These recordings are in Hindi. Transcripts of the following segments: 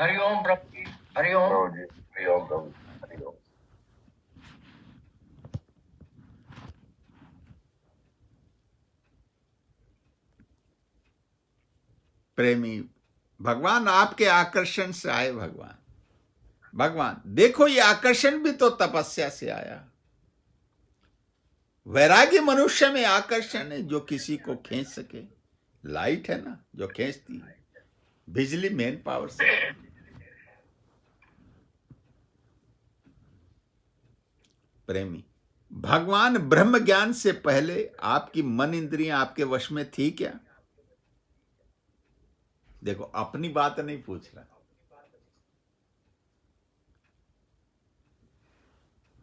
हरिओम प्रभु जी, हरिओम। प्रभु जी, हरिओम प्रभु जी, हरिओम। प्रेमी भगवान आपके आकर्षण से आए। भगवान भगवान देखो, ये आकर्षण भी तो तपस्या से आया। वैराग्य मनुष्य में आकर्षण है जो किसी को खींच सके। लाइट है ना जो खींचती है, बिजली मेन पावर से। प्रेमी भगवान ब्रह्म ज्ञान से पहले आपकी मन इंद्रियां आपके वश में थी क्या? देखो, अपनी बात नहीं पूछ रहा।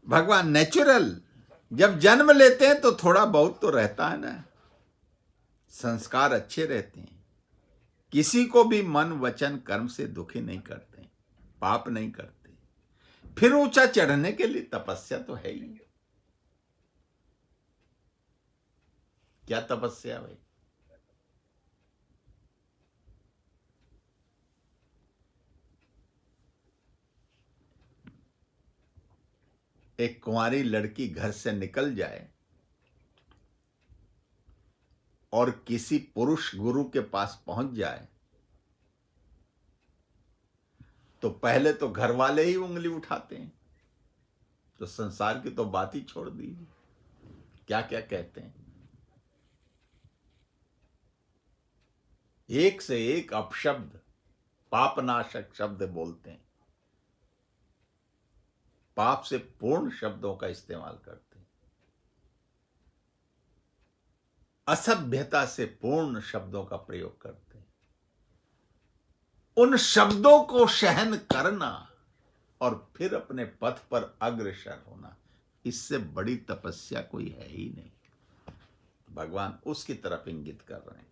भगवान नेचुरल जब जन्म लेते हैं तो थोड़ा बहुत तो रहता है ना, संस्कार अच्छे रहते हैं। किसी को भी मन वचन कर्म से दुखी नहीं करते, पाप नहीं करते। फिर ऊंचा चढ़ने के लिए तपस्या तो है ही। क्या तपस्या भाई? एक कुंवारी लड़की घर से निकल जाए और किसी पुरुष गुरु के पास पहुंच जाए तो पहले तो घर वाले ही उंगली उठाते हैं। तो संसार की तो बात ही छोड़ दी। क्या क्या कहते हैं, एक से एक अपशब्द, पापनाशक शब्द बोलते हैं। पाप से पूर्ण शब्दों का इस्तेमाल करते हैं, असभ्यता से पूर्ण शब्दों का प्रयोग करते हैं। उन शब्दों को सहन करना और फिर अपने पथ पर अग्रसर होना, इससे बड़ी तपस्या कोई है ही नहीं। भगवान उसकी तरफ इंगित कर रहे हैं।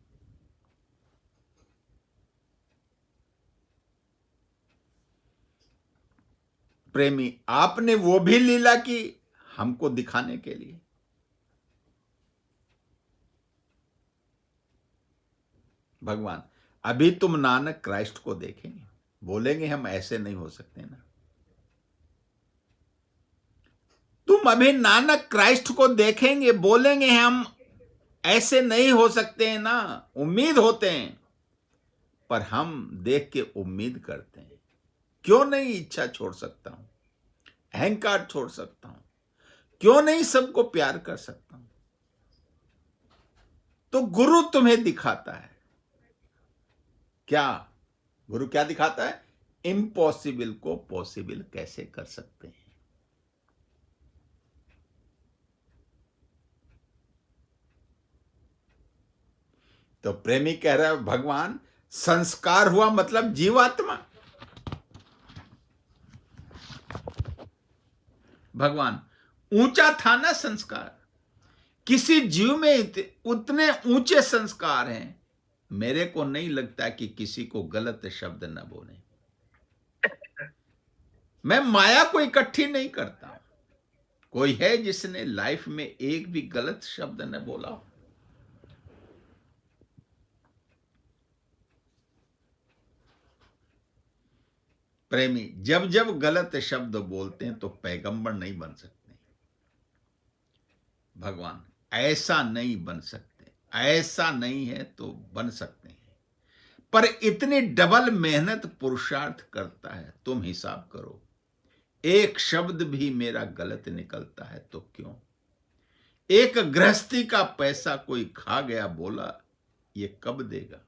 प्रेमी आपने वो भी लीला की हमको दिखाने के लिए। भगवान अभी तुम नानक क्राइस्ट को देखेंगे, बोलेंगे हम ऐसे नहीं हो सकते ना। तुम अभी नानक क्राइस्ट को देखेंगे, बोलेंगे हम ऐसे नहीं हो सकते हैं ना। उम्मीद होते हैं, पर हम देख के उम्मीद करते हैं। क्यों नहीं इच्छा छोड़ सकता हूं, अहंकार छोड़ सकता हूं, क्यों नहीं सबको प्यार कर सकता हूं? तो गुरु तुम्हें दिखाता है क्या? गुरु क्या दिखाता है? इम्पॉसिबल को पॉसिबल कैसे कर सकते हैं। तो प्रेमी कह रहा है भगवान संस्कार हुआ मतलब जीवात्मा। भगवान ऊंचा था ना संस्कार, किसी जीव में उतने ऊंचे संस्कार हैं। मेरे को नहीं लगता कि किसी को गलत शब्द न बोले। मैं माया को इकट्ठी नहीं करता। कोई है जिसने लाइफ में एक भी गलत शब्द न बोला हो? प्रेमी जब जब गलत शब्द बोलते हैं तो पैगंबर नहीं बन सकते। भगवान ऐसा नहीं बन सकते, ऐसा नहीं है तो बन सकते हैं, पर इतनी डबल मेहनत पुरुषार्थ करता है। तुम हिसाब करो, एक शब्द भी मेरा गलत निकलता है तो क्यों? एक गृहस्थी का पैसा कोई खा गया, बोला ये कब देगा?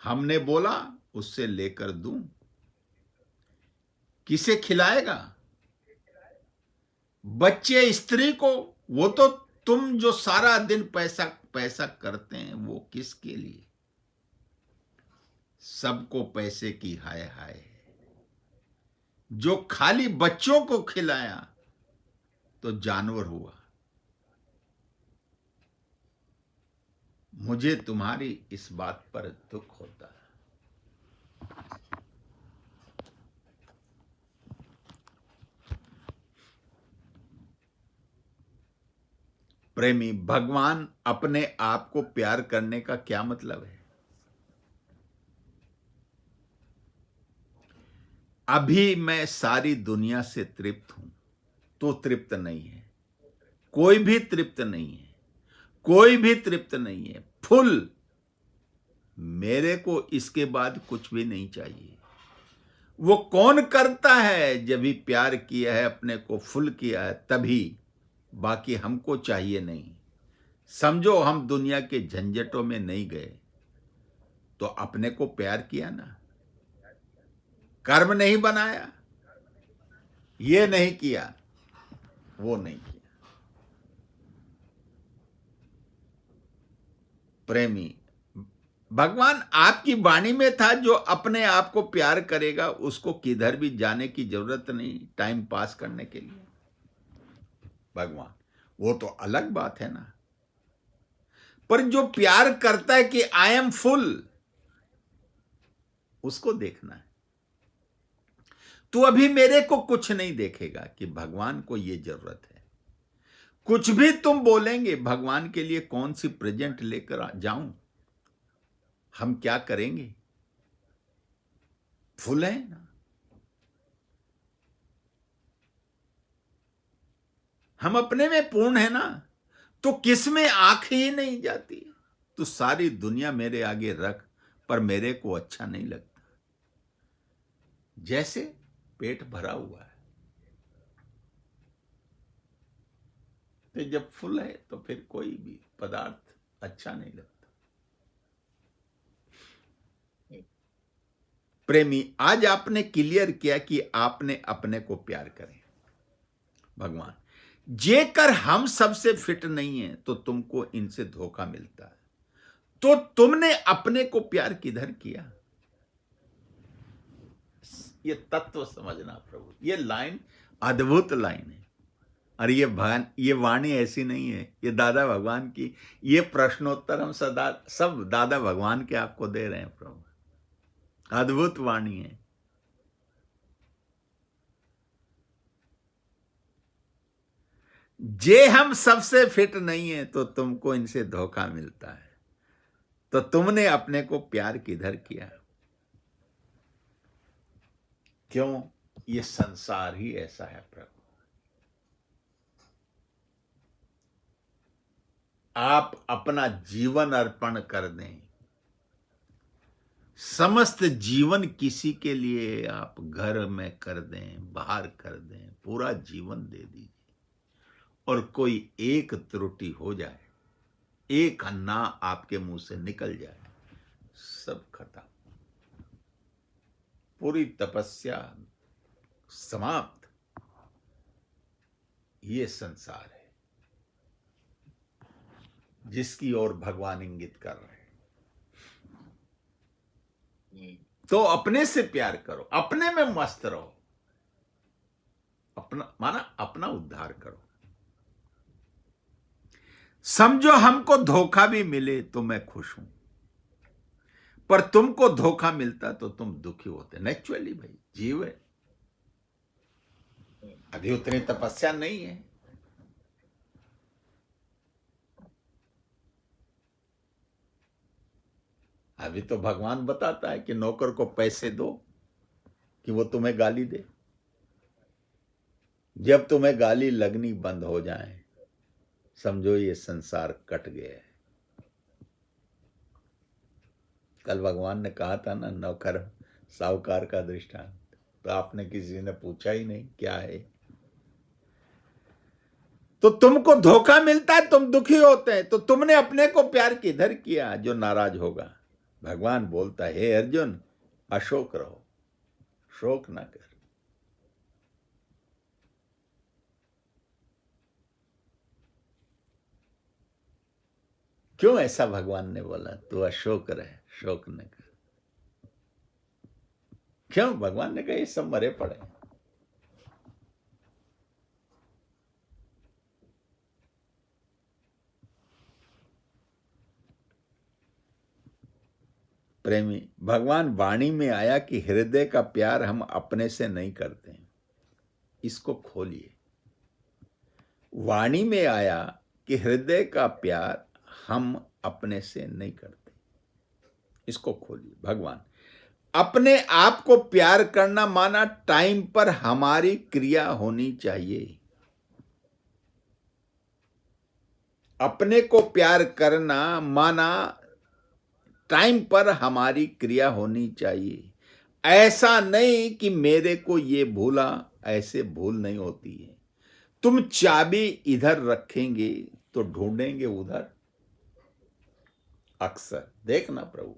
हमने बोला उससे लेकर दूं, किसे खिलाएगा? बच्चे, स्त्री को, वो तो तुम जो सारा दिन पैसा पैसा करते हैं वो किसके लिए? सबको पैसे की हाय हाय है। जो खाली बच्चों को खिलाया तो जानवर हुआ। मुझे तुम्हारी इस बात पर दुख होता है। प्रेमी भगवान अपने आप को प्यार करने का क्या मतलब है? अभी मैं सारी दुनिया से तृप्त हूं, तो तृप्त नहीं है, कोई भी तृप्त नहीं है, कोई भी तृप्त नहीं है, फुल। मेरे को इसके बाद कुछ भी नहीं चाहिए। वो कौन करता है? जब भी प्यार किया है, अपने को फुल किया है, तभी। बाकी हमको चाहिए नहीं। समझो हम दुनिया के झंझटों में नहीं गए, तो अपने को प्यार किया ना, कर्म नहीं बनाया, ये नहीं किया, वो नहीं किया। प्रेमी, भगवान आपकी वाणी में था, जो अपने आप को प्यार करेगा उसको किधर भी जाने की जरूरत नहीं, टाइम पास करने के लिए। भगवान, वो तो अलग बात है ना। पर जो प्यार करता है कि आई एम फुल, उसको देखना है। तू अभी मेरे को कुछ नहीं देखेगा कि भगवान को ये जरूरत है। कुछ भी तुम बोलेंगे, भगवान के लिए कौन सी प्रेजेंट लेकर जाऊं, हम क्या करेंगे? फुल है ना। हम अपने में पूर्ण है ना, तो किस में आंख ही नहीं जाती। तो सारी दुनिया मेरे आगे रख, पर मेरे को अच्छा नहीं लगता। जैसे पेट भरा हुआ है, तो जब फुल है तो फिर कोई भी पदार्थ अच्छा नहीं लगता। प्रेमी, आज आपने क्लियर किया कि आपने अपने को प्यार करें। भगवान, जेकर हम सबसे फिट नहीं है, तो तुमको इनसे धोखा मिलता है, तो तुमने अपने को प्यार किधर किया? ये तत्व समझना प्रभु। ये लाइन अद्भुत लाइन है। और ये वाणी ऐसी नहीं है, ये दादा भगवान की। ये प्रश्नोत्तर हम सदा सब दादा भगवान के आपको दे रहे हैं प्रभु। अद्भुत वाणी है। जे हम सबसे फिट नहीं है, तो तुमको इनसे धोखा मिलता है, तो तुमने अपने को प्यार किधर किया? क्यों? ये संसार ही ऐसा है प्रभु। आप अपना जीवन अर्पण कर दें, समस्त जीवन किसी के लिए आप घर में कर दें, बाहर कर दें, पूरा जीवन दे दीजिए, और कोई एक त्रुटि हो जाए, एक अन्ना आपके मुंह से निकल जाए, सब खत्म, पूरी तपस्या समाप्त। ये संसार है जिसकी ओर भगवान इंगित कर रहे हैं। तो अपने से प्यार करो, अपने में मस्त रहो, अपना माना अपना उद्धार करो। समझो हमको धोखा भी मिले तो मैं खुश हूं, पर तुमको धोखा मिलता तो तुम दुखी होते। नेचुरली भाई, जीव है, अभी उतनी तपस्या नहीं है। अभी तो भगवान बताता है कि नौकर को पैसे दो कि वो तुम्हें गाली दे। जब तुम्हें गाली लगनी बंद हो जाए, समझो ये संसार कट गया है। कल भगवान ने कहा था ना, नौकर साहूकार का दृष्टांत, तो आपने किसी ने पूछा ही नहीं क्या है। तो तुमको धोखा मिलता है, तुम दुखी होते हैं, तो तुमने अपने को प्यार किधर किया जो नाराज होगा? भगवान बोलता है, हे अर्जुन, अशोक रहो, शोक ना कर। क्यों ऐसा भगवान ने बोला? तू अशोक रहे, शोक न कर। क्यों? भगवान ने कहा ये सब मरे पड़े। प्रेमी, भगवान वाणी में आया कि हृदय का प्यार हम अपने से नहीं करते हैं, इसको खोलिए। वाणी में आया कि हृदय का प्यार हम अपने से नहीं करते, इसको खोलिए। भगवान, अपने आप को प्यार करना माना टाइम पर हमारी क्रिया होनी चाहिए। अपने को प्यार करना माना टाइम पर हमारी क्रिया होनी चाहिए। ऐसा नहीं कि मेरे को ये भूला, ऐसे भूल नहीं होती है। तुम चाबी इधर रखेंगे तो ढूंढेंगे उधर। अक्सर देखना प्रभु,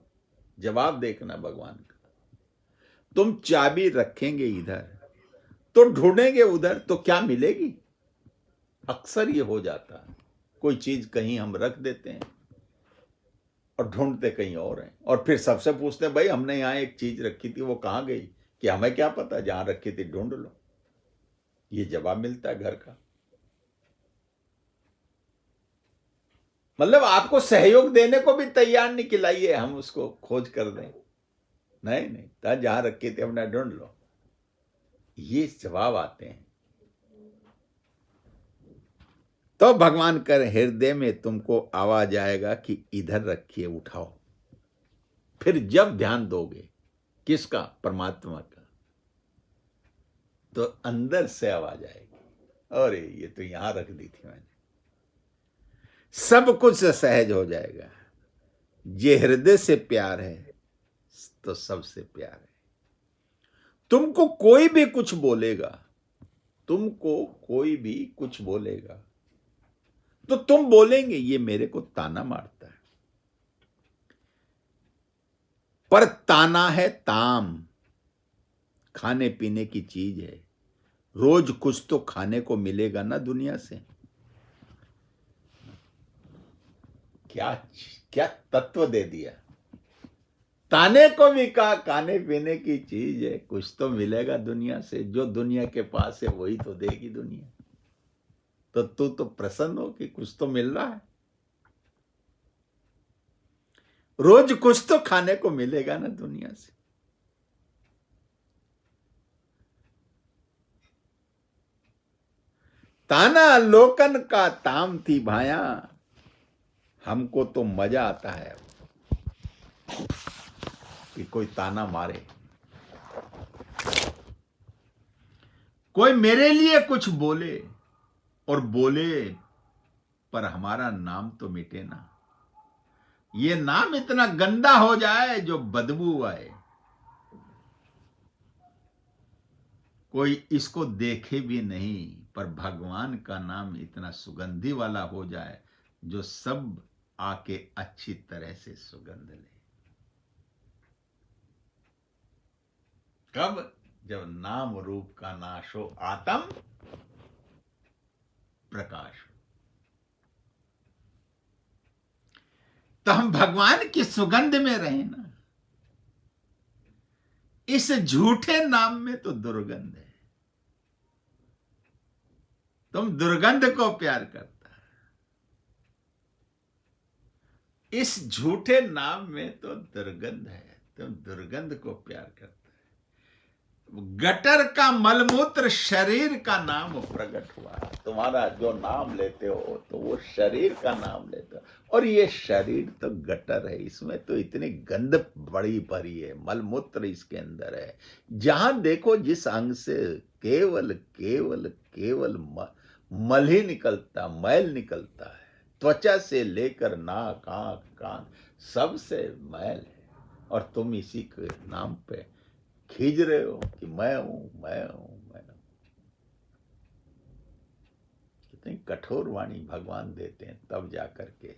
जवाब देखना भगवान का। तुम चाबी रखेंगे इधर तो ढूंढेंगे उधर, तो क्या मिलेगी? अक्सर ये हो जाता है, कोई चीज कहीं हम रख देते हैं और ढूंढते कहीं और हैं, और फिर सबसे पूछते हैं भाई हमने यहां एक चीज रखी थी, वो कहां गई? कि हमें क्या पता, जहां रखी थी ढूंढ लो। ये जवाब मिलता है घर का। मतलब आपको सहयोग देने को भी तैयार नहीं, खिलाइए हम उसको खोज कर दें। नहीं नहीं, जहां रखी थी हमने ढूंढ लो। ये जवाब आते हैं। तो भगवान कर हृदय में तुमको आवाज आएगा कि इधर रखिए, उठाओ। फिर जब ध्यान दोगे किसका? परमात्मा का, तो अंदर से आवाज आएगी, अरे ये तो यहां रख दी थी मैंने। सब कुछ सहज हो जाएगा। जे हृदय से प्यार है तो सबसे प्यार है। तुमको कोई भी कुछ बोलेगा, तुमको कोई भी कुछ बोलेगा तो तुम बोलेंगे ये मेरे को ताना मारता है। पर ताना है ताम, खाने पीने की चीज है। रोज कुछ तो खाने को मिलेगा ना दुनिया से। क्या क्या तत्व दे दिया। ताने को भी कहा खाने पीने की चीज है, कुछ तो मिलेगा दुनिया से। जो दुनिया के पास है वही तो देगी दुनिया। तो तू तो प्रसन्न हो कि कुछ तो मिल रहा है। रोज कुछ तो खाने को मिलेगा ना दुनिया से। ताना लोकन का ताम थी भाया, हमको तो मजा आता है कि कोई ताना मारे, कोई मेरे लिए कुछ बोले, और बोले पर हमारा नाम तो मिटे ना। ये नाम इतना गंदा हो जाए जो बदबू आए, कोई इसको देखे भी नहीं, पर भगवान का नाम इतना सुगंधी वाला हो जाए जो सब आके अच्छी तरह से सुगंध ले। कब? जब नाम रूप का नाश हो, आत्म प्रकाश हो। तो हम भगवान की सुगंध में रहे ना। इस झूठे नाम में तो दुर्गंध है। तुम दुर्गंध को प्यार करता है, इस झूठे नाम में तो दुर्गंध है। तुम दुर्गंध को प्यार करता है। गटर का मलमूत्र शरीर का नाम प्रकट हुआ। तुम्हारा जो नाम लेते हो तो वो शरीर का नाम लेते हो, और ये शरीर तो गटर है, इसमें तो इतनी गंध बड़ी भरी है, मलमूत्र इसके अंदर है। जहां देखो जिस अंग से केवल केवल केवल मल ही निकलता, मैल निकलता है। त्वचा से लेकर नाक, आंख, कान, सबसे मैल है। और तुम इसी के नाम पे खींच रहे हो कि मैं हूं, मैं हूं, मैं हूं। कितनी कठोर वाणी भगवान देते हैं, तब जाकर के।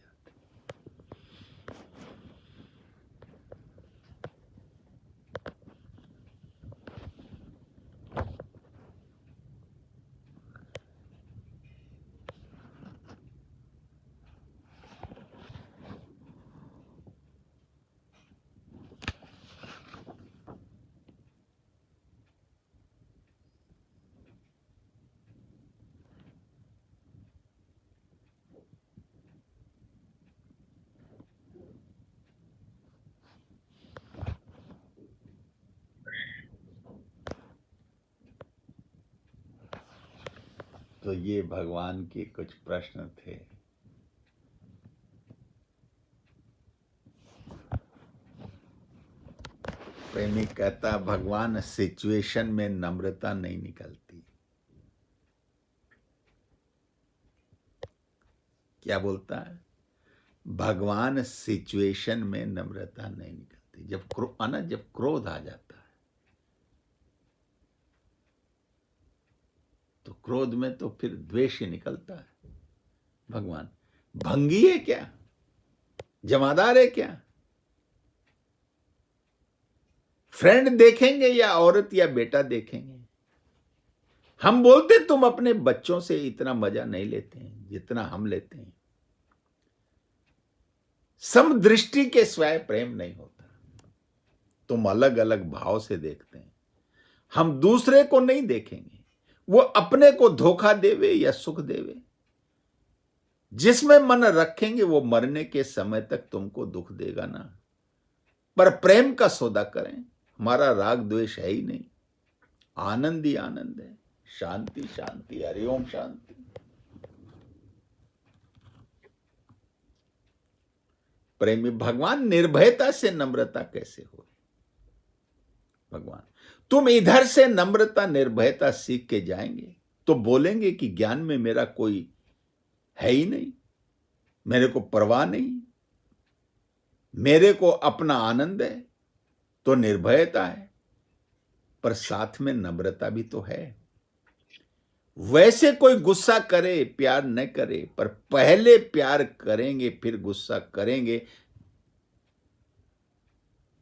तो ये भगवान के कुछ प्रश्न थे। प्रेमी कहता भगवान सिचुएशन में नम्रता नहीं निकलती। क्या बोलता है? भगवान सिचुएशन में नम्रता नहीं निकलती। जब क्रोध आ जाता है तो क्रोध में तो फिर द्वेष ही निकलता है। भगवान भंगी है क्या? जमादार है क्या? फ्रेंड देखेंगे या औरत या बेटा देखेंगे? हम बोलते तुम अपने बच्चों से इतना मजा नहीं लेते हैं जितना हम लेते हैं। समदृष्टि के स्वयं प्रेम नहीं होता। तुम अलग अलग भाव से देखते हैं। हम दूसरे को नहीं देखेंगे वो अपने को धोखा देवे या सुख देवे। जिसमें मन रखेंगे वो मरने के समय तक तुमको दुख देगा ना। पर प्रेम का सौदा करें। हमारा राग द्वेष है ही नहीं, आनंद ही आनंद है। शांति शांति, हरिओम शांति। प्रेमी भगवान निर्भयता से नम्रता कैसे हो? भगवान तुम इधर से नम्रता निर्भयता सीख के जाएंगे तो बोलेंगे कि ज्ञान में मेरा कोई है ही नहीं, मेरे को परवाह नहीं, मेरे को अपना आनंद है, तो निर्भयता है। पर साथ में नम्रता भी तो है। वैसे कोई गुस्सा करे प्यार न करे, पर पहले प्यार करेंगे फिर गुस्सा करेंगे।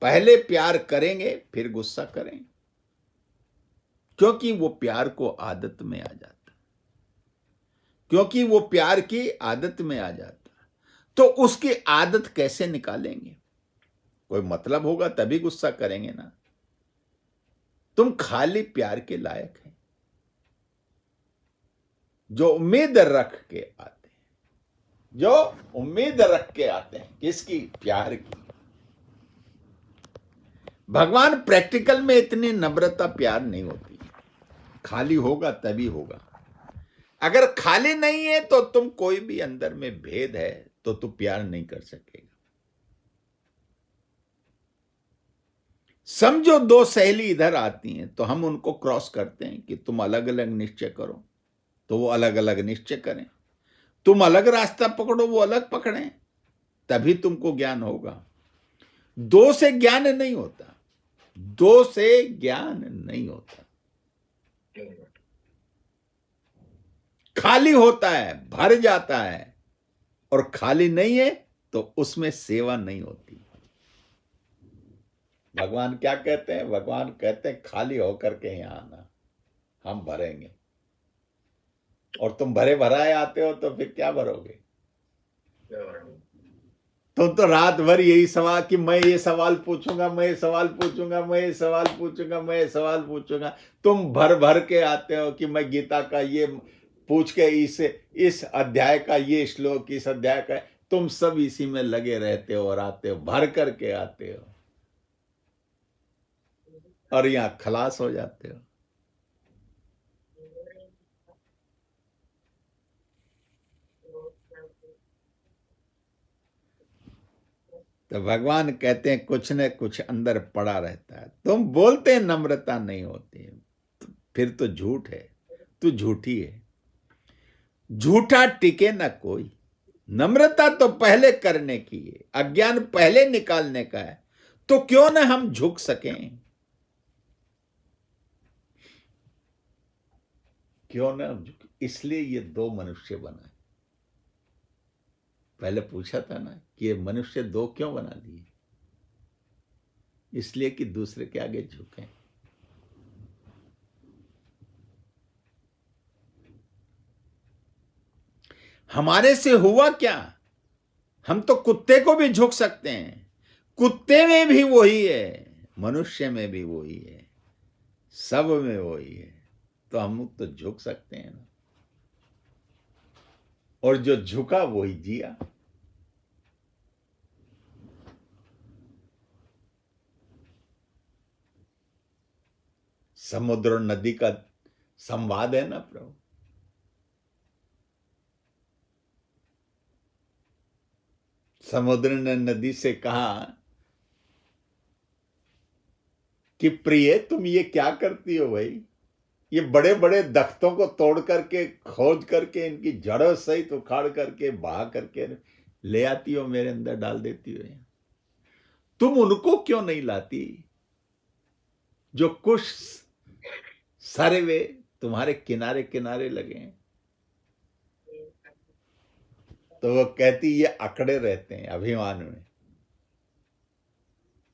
पहले प्यार करेंगे फिर गुस्सा करेंगे, क्योंकि वो प्यार को आदत में आ जाता, क्योंकि वो प्यार की आदत में आ जाता। तो उसकी आदत कैसे निकालेंगे? कोई मतलब होगा तभी गुस्सा करेंगे ना। तुम खाली प्यार के लायक हैं। जो उम्मीद रख के आते हैं, जो उम्मीद रख के आते हैं, किसकी? प्यार की। भगवान प्रैक्टिकल में इतनी नम्रता प्यार नहीं होती। खाली होगा तभी होगा। अगर खाली नहीं है तो तुम कोई भी अंदर में भेद है तो तू प्यार नहीं कर सकेगा। समझो दो सहेली इधर आती हैं तो हम उनको क्रॉस करते हैं कि तुम अलग अलग निश्चय करो, तो वो अलग अलग निश्चय करें। तुम अलग रास्ता पकड़ो, वो अलग पकड़ें, तभी तुमको ज्ञान होगा। दो से ज्ञान नहीं होता, दो से ज्ञान नहीं होता। खाली होता है, भर जाता है, और खाली नहीं है तो उसमें सेवा नहीं होती। भगवान क्या कहते हैं? भगवान कहते हैं खाली होकर के यहां आना, हम भरेंगे। और तुम भरे भराए आते हो तो फिर क्या भरोगे? तुम तो रात भर यही सवाल कि मैं ये सवाल पूछूंगा, मैं ये सवाल पूछूंगा, मैं ये सवाल पूछूंगा, मैं ये सवाल पूछूंगा। तुम भर भर के आते हो कि मैं गीता का ये पूछ के इस अध्याय का ये श्लोक, इस अध्याय का। तुम सब इसी में लगे रहते हो और आते हो, भर करके आते हो और यहां खलास हो जाते हो। तो भगवान कहते हैं कुछ न कुछ अंदर पड़ा रहता है। तुम बोलते हैं नम्रता नहीं होती, फिर तो झूठ है, तू झूठी है। झूठा टिके ना कोई। नम्रता तो पहले करने की है, अज्ञान पहले निकालने का है। तो क्यों ना हम झुक सकें, क्यों ना हम झुक। इसलिए ये दो मनुष्य बना। पहले पूछा था ना कि ये मनुष्य दो क्यों बना दिए? इसलिए कि दूसरे के आगे झुकें। हमारे से हुआ क्या? हम तो कुत्ते को भी झुक सकते हैं। कुत्ते में भी वही है, मनुष्य में भी वही है, सब में वही है। तो हम तो झुक सकते हैं ना। और जो झुका वही जिया। समुद्र और नदी का संवाद है ना प्रभु। समुद्र ने नदी से कहा कि प्रिय तुम ये क्या करती हो भाई, ये बड़े बड़े दख्तों को तोड़ करके खोज करके इनकी जड़ों सहित उखाड़ करके बहा करके ले आती हो, मेरे अंदर डाल देती हो। तुम उनको क्यों नहीं लाती जो कुछ सरे वे तुम्हारे किनारे किनारे लगे हैं? तो वो कहती ये अकड़े रहते हैं अभिमान में,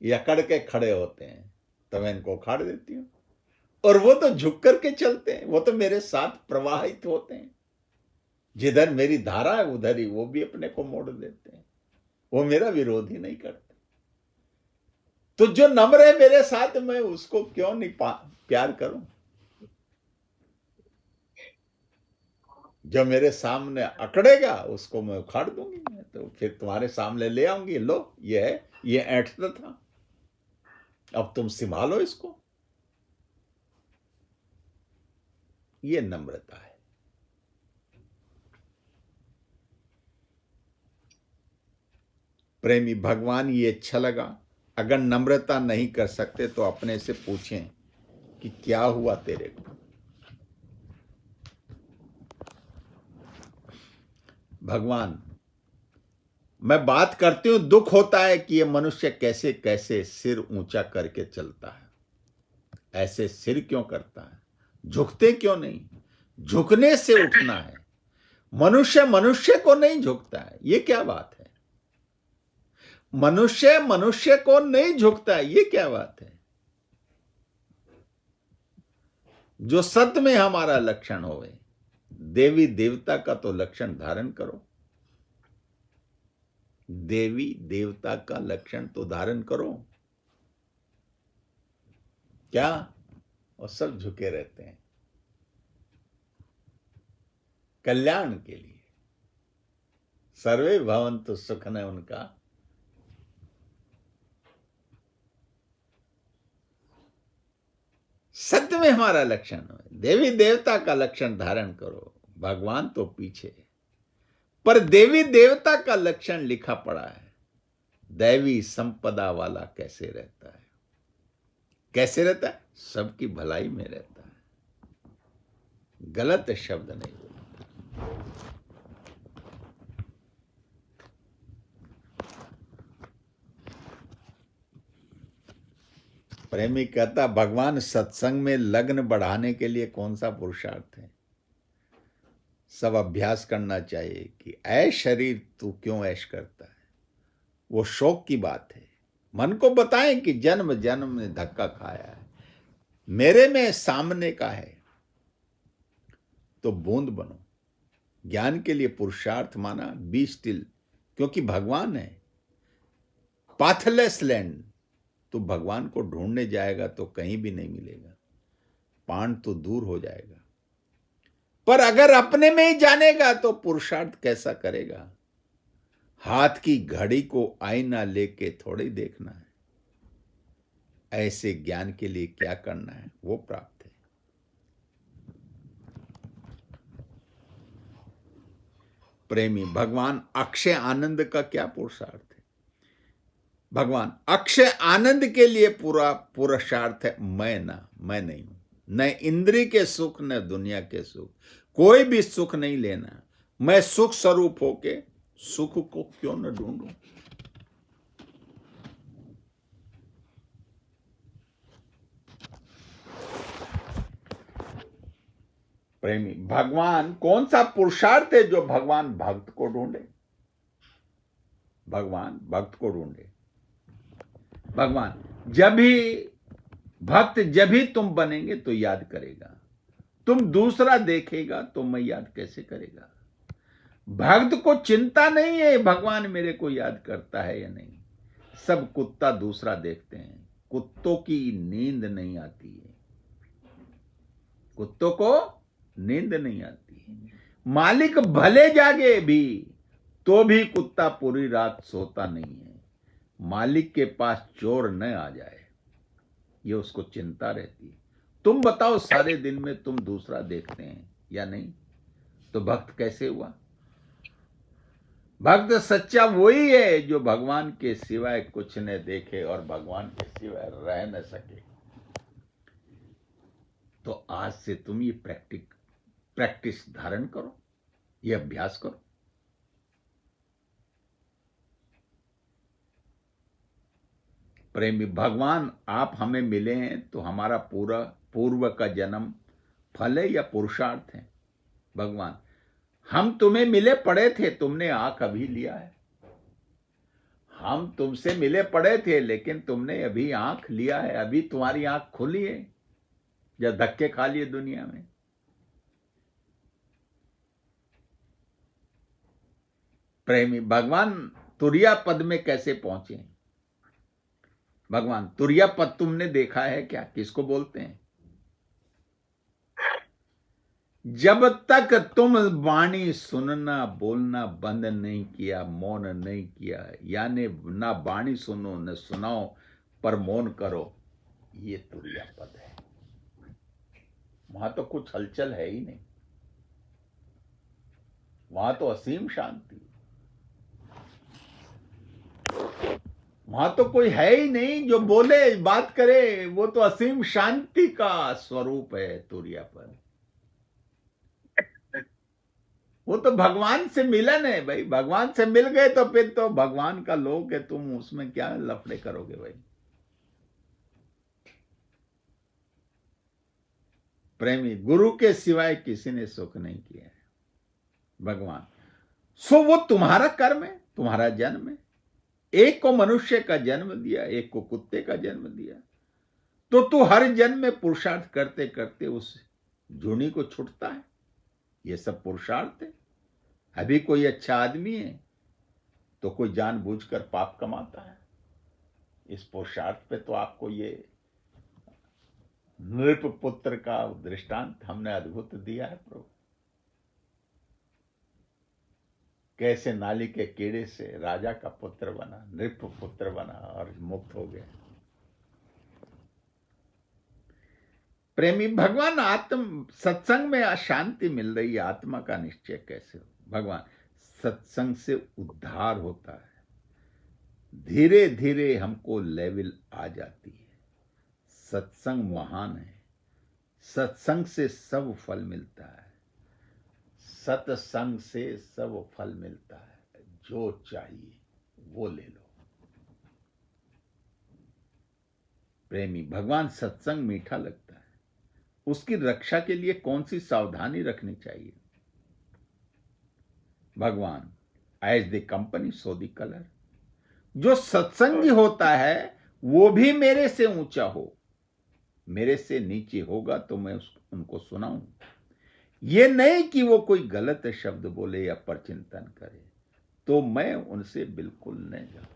ये अकड़ के खड़े होते हैं, तो मैं इनको उखाड़ देती हूं। और वो तो झुक करके चलते हैं, वो तो मेरे साथ प्रवाहित होते हैं, जिधर मेरी धारा है उधर ही वो भी अपने को मोड़ देते हैं, वो मेरा विरोध ही नहीं करते। तो जो नम्र है मेरे साथ, मैं उसको क्यों नहीं प्यार करूं? जो मेरे सामने अकड़ेगा उसको मैं उखाड़ दूंगी, मैं तो फिर तुम्हारे सामने ले आऊंगी, लो ये है, ये ऐंठता था, अब तुम संभालो इसको। ये नम्रता है। प्रेमी भगवान, ये अच्छा लगा। अगर नम्रता नहीं कर सकते तो अपने से पूछें कि क्या हुआ तेरे को। भगवान, मैं बात करती हूं, दुख होता है कि ये मनुष्य कैसे कैसे सिर ऊंचा करके चलता है, ऐसे सिर क्यों करता है, झुकते क्यों नहीं? झुकने से उठना है। मनुष्य मनुष्य को नहीं झुकता है, ये क्या बात है? मनुष्य मनुष्य को नहीं झुकता है, ये क्या बात है? जो सत्य में हमारा लक्षण होवे, देवी देवता का तो लक्षण धारण करो, देवी देवता का लक्षण तो धारण करो। क्या? और सब झुके रहते हैं कल्याण के लिए। सर्वे भवन्तु सुखिनः उनका सत्य में हमारा लक्षण हो, देवी देवता का लक्षण धारण करो। भगवान तो पीछे, पर देवी देवता का लक्षण लिखा पड़ा है। दैवी संपदा वाला कैसे रहता है? कैसे रहता है? सबकी भलाई में रहता है, गलत शब्द नहीं बोलता। प्रेमी कहता, भगवान सत्संग में लग्न बढ़ाने के लिए कौन सा पुरुषार्थ है? सब अभ्यास करना चाहिए कि ऐ शरीर तू क्यों ऐश करता है, वो शौक की बात है। मन को बताएं कि जन्म जन्म ने धक्का खाया है, मेरे में सामने का है, तो बूंद बनो। ज्ञान के लिए पुरुषार्थ माना, बी स्टिल, क्योंकि भगवान है। पाथलेस लैंड, तो भगवान को ढूंढने जाएगा तो कहीं भी नहीं मिलेगा, पांड तो दूर हो जाएगा। पर अगर अपने में ही जानेगा तो पुरुषार्थ कैसा करेगा? हाथ की घड़ी को आईना लेके थोड़े ही देखना है। ऐसे ज्ञान के लिए क्या करना है वो प्राप्त है। प्रेमी भगवान, अक्षय आनंद का क्या पुरुषार्थ है? भगवान, अक्षय आनंद के लिए पूरा पुरुषार्थ है मैं नहीं हूं, न इंद्रिय के सुख न दुनिया के सुख, कोई भी सुख नहीं लेना। मैं सुख स्वरूप होके सुख को क्यों न ढूंढूं? प्रेमी भगवान, कौन सा पुरुषार्थ है जो भगवान भक्त को ढूंढे? भगवान भक्त को ढूंढे। भगवान, जब भी तुम बनेंगे तो याद करेगा, तुम दूसरा देखेगा तो मैं याद कैसे करेगा? भक्त को चिंता नहीं है भगवान मेरे को याद करता है या नहीं। सब कुत्ता दूसरा देखते हैं, कुत्तों की नींद नहीं आती है, कुत्तों को नींद नहीं आती है। मालिक भले जागे भी तो भी कुत्ता पूरी रात सोता नहीं है, मालिक के पास चोर न आ जाए, ये उसको चिंता रहती है। तुम बताओ, सारे दिन में तुम दूसरा देखते हैं या नहीं? तो भक्त कैसे हुआ? भक्त सच्चा वही है जो भगवान के सिवाय कुछ न देखे और भगवान के सिवाय रह न सके। तो आज से तुम ये प्रैक्टिस धारण करो, ये अभ्यास करो। प्रेमी भगवान, आप हमें मिले हैं तो हमारा पूरा पूर्व का जन्म फल है या पुरुषार्थ है? भगवान, हम तुम्हें मिले पड़े थे, तुमने आंख अभी लिया है। हम तुमसे मिले पड़े थे, लेकिन तुमने अभी आंख लिया है, अभी तुम्हारी आंख खुली है या धक्के खा लिए दुनिया में। प्रेमी भगवान, तुरिया पद में कैसे पहुंचे? भगवान, तुरिया पद तुमने देखा है क्या? किसको बोलते हैं? जब तक तुम वाणी सुनना बोलना बंद नहीं किया, मौन नहीं किया, यानी ना वाणी सुनो न सुनाओ पर मौन करो, ये तुरिया पद है। वहां तो कुछ हलचल है ही नहीं, वहां तो असीम शांति, वहां तो कोई है ही नहीं जो बोले बात करे, वो तो असीम शांति का स्वरूप है तुरिया पद। वो तो भगवान से मिलन है भाई, भगवान से मिल गए तो फिर तो भगवान का लोक है, तुम उसमें क्या लफड़े करोगे भाई। प्रेमी, गुरु के सिवाय किसी ने सुख नहीं किया है। भगवान, सो वो तुम्हारा कर्म है, तुम्हारा जन्म है। एक को मनुष्य का जन्म दिया, एक को कुत्ते का जन्म दिया, तो तू हर जन्म में पुरुषार्थ करते करते उस जूनी को छुटता है। ये सब पुरुषार्थ है। अभी कोई अच्छा आदमी है तो कोई जानबूझकर पाप कमाता है। इस पुरुषार्थ पे तो आपको ये नृप पुत्र का दृष्टांत हमने अद्भुत दिया है प्रभु। कैसे नाली के कीड़े से राजा का पुत्र बना, नृप पुत्र बना और मुक्त हो गया। प्रेमी भगवान, आत्म सत्संग में अशांति मिल रही है, आत्मा का निश्चय कैसे हो? भगवान, सत्संग से उद्धार होता है, धीरे धीरे हमको लेवल आ जाती है। सत्संग महान है, सत्संग से सब फल मिलता है, सत्संग से सब फल मिलता है। जो चाहिए वो ले लो। प्रेमी भगवान, सत्संग मीठा लगता है, उसकी रक्षा के लिए कौन सी सावधानी रखनी चाहिए? भगवान, as the company so the colour. जो सत्संगी होता है वो भी मेरे से ऊंचा हो, मेरे से नीचे होगा तो मैं उनको सुनाऊं। ये नहीं कि वो कोई गलत शब्द बोले या परचिंतन करे तो मैं उनसे बिल्कुल नहीं जाऊं।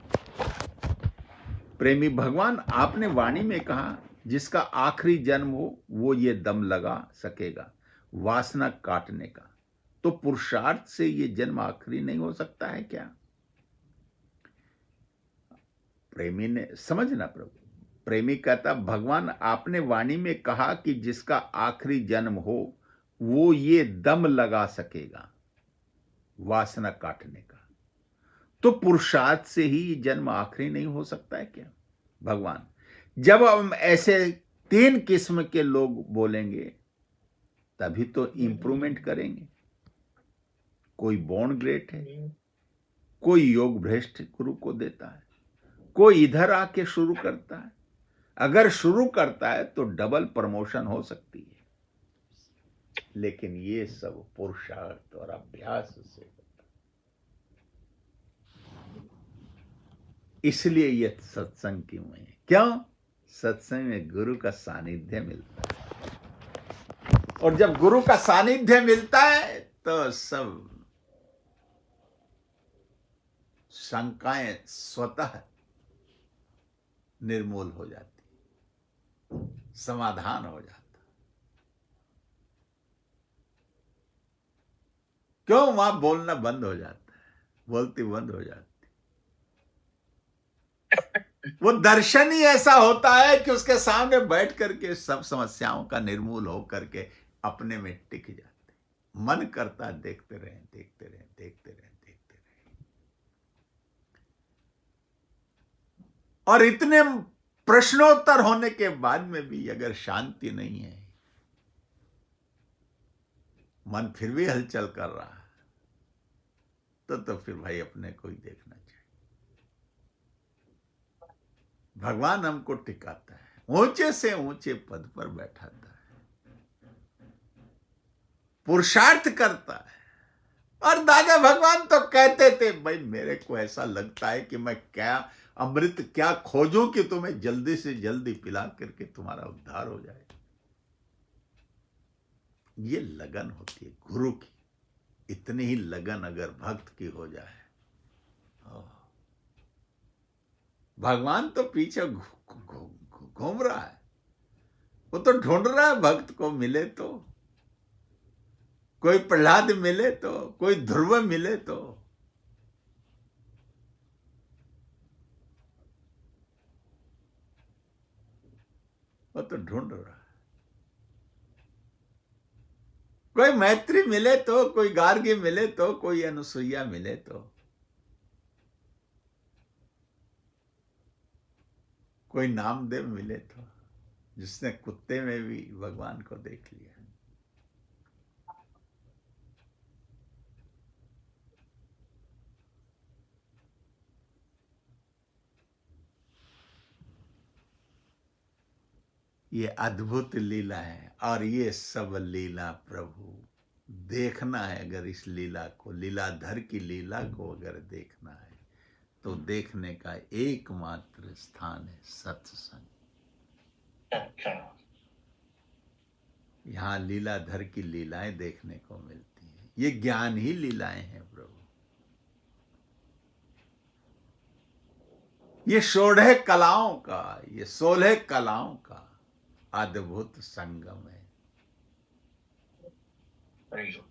प्रेमी भगवान, आपने वाणी में कहा जिसका आखिरी जन्म हो वो ये दम लगा सकेगा वासना काटने का, तो पुरुषार्थ से ये जन्म आखिरी नहीं हो सकता है क्या? प्रेमी ने समझना प्रभु, प्रेमी कहता, भगवान आपने वाणी में कहा कि जिसका आखिरी जन्म हो वो ये दम लगा सकेगा वासना काटने का, तो पुरुषार्थ से ही ये जन्म आखिरी नहीं हो सकता है क्या? भगवान, जब हम ऐसे 3 किस्म के लोग बोलेंगे तभी तो इंप्रूवमेंट करेंगे। कोई बॉर्न ग्रेट है, कोई योग भ्रष्ट गुरु को देता है, कोई इधर आके शुरू करता है। अगर शुरू करता है तो डबल प्रमोशन हो सकती है, लेकिन ये सब पुरुषार्थ और अभ्यास से होता है। इसलिए ये सत्संग क्यों है? क्यों? सत्संग में गुरु का सानिध्य मिलता है, और जब गुरु का सानिध्य मिलता है तो सब शंकाएं स्वतः निर्मूल हो जाती, समाधान हो जाता। क्यों? वहां बोलना बंद हो जाता है, बोलती बंद हो जाती। वो दर्शन ही ऐसा होता है कि उसके सामने बैठ करके सब समस्याओं का निर्मूल हो करके अपने में टिक जाते। मन करता है देखते रहे, देखते रहे, देखते रहे, देखते रहे। और इतने प्रश्नोत्तर होने के बाद में भी अगर शांति नहीं है मन फिर भी हलचल कर रहा है, तो फिर भाई अपने को ही देखना चाहिए। भगवान हमको टिकाता है, ऊंचे से ऊंचे पद पर बैठाता है, पुरुषार्थ करता है। और दादा भगवान तो कहते थे, भाई मेरे को ऐसा लगता है कि मैं क्या अमृत क्या खोजूं कि तुम्हें जल्दी से जल्दी पिला करके तुम्हारा उद्धार हो जाए। ये लगन होती है गुरु की। इतनी ही लगन अगर भक्त की हो जाए, भगवान तो पीछे घूम रहा है, वो तो ढूंढ रहा है भक्त को मिले तो, कोई प्रहलाद मिले तो, कोई ध्रुव मिले तो। वो तो ढूंढ रहा है। कोई मैत्री मिले तो, कोई गार्गी मिले तो, कोई अनुसुईया मिले तो, कोई नामदेव मिले तो, जिसने कुत्ते में भी भगवान को देख लिया। ये अद्भुत लीला है, और ये सब लीला प्रभु देखना है। अगर इस लीला को, लीलाधर की लीला को अगर देखना है, तो देखने का एकमात्र स्थान है सत्संग। अच्छा, यहां लीलाधर की लीलाएं देखने को मिलती हैं। ये ज्ञान ही लीलाएं हैं प्रभु। ये 16 कलाओं का, ये 16 कलाओं का अद्भुत संगम है। हरिओम।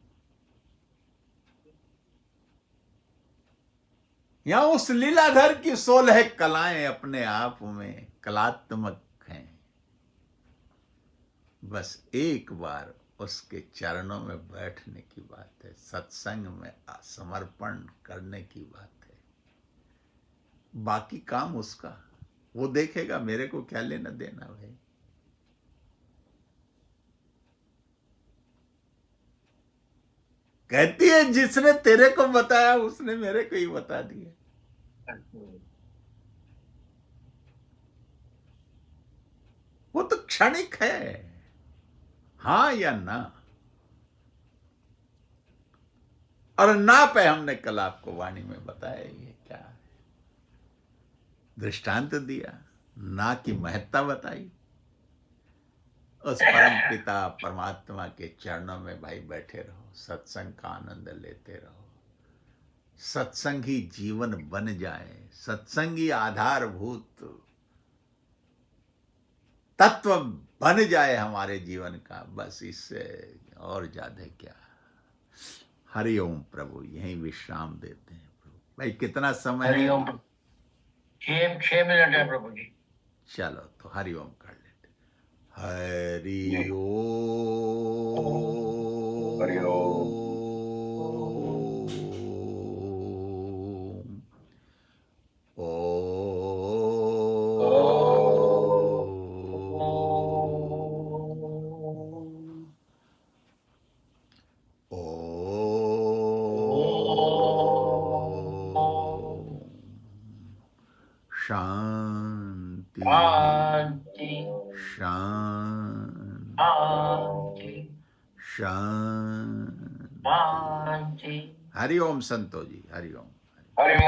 यहां उस लीलाधर की 16 कलाएं अपने आप में कलात्मक हैं। बस एक बार उसके चरणों में बैठने की बात है, सत्संग में समर्पण करने की बात है। बाकी काम उसका, वो देखेगा, मेरे को क्या लेना देना भाई। कहती है जिसने तेरे को बताया उसने मेरे को ही बता दिया। वो तो क्षणिक है, हां या ना। और ना पे हमने कल आपको वाणी में बताया ये क्या है, दृष्टांत दिया, ना की महत्ता बताई। उस परम पिता परमात्मा के चरणों में भाई बैठे रहो, सत्संग का आनंद लेते रहो। सत्संग ही जीवन बन जाए, सत्संग ही आधारभूत तत्व बन जाए हमारे जीवन का, बस इससे और ज्यादा क्या। हरिओम प्रभु। यहीं विश्राम देते हैं प्रभु। भाई कितना समय है? हरिओम। 6 मिनट है प्रभु जी। चलो तो हरिओम कर लेते। हरि ओम। हरि ओम। शांति शांति शांति शांति शांति। शांति। हरिओम संतो जी, हरिओम। हरि ओम।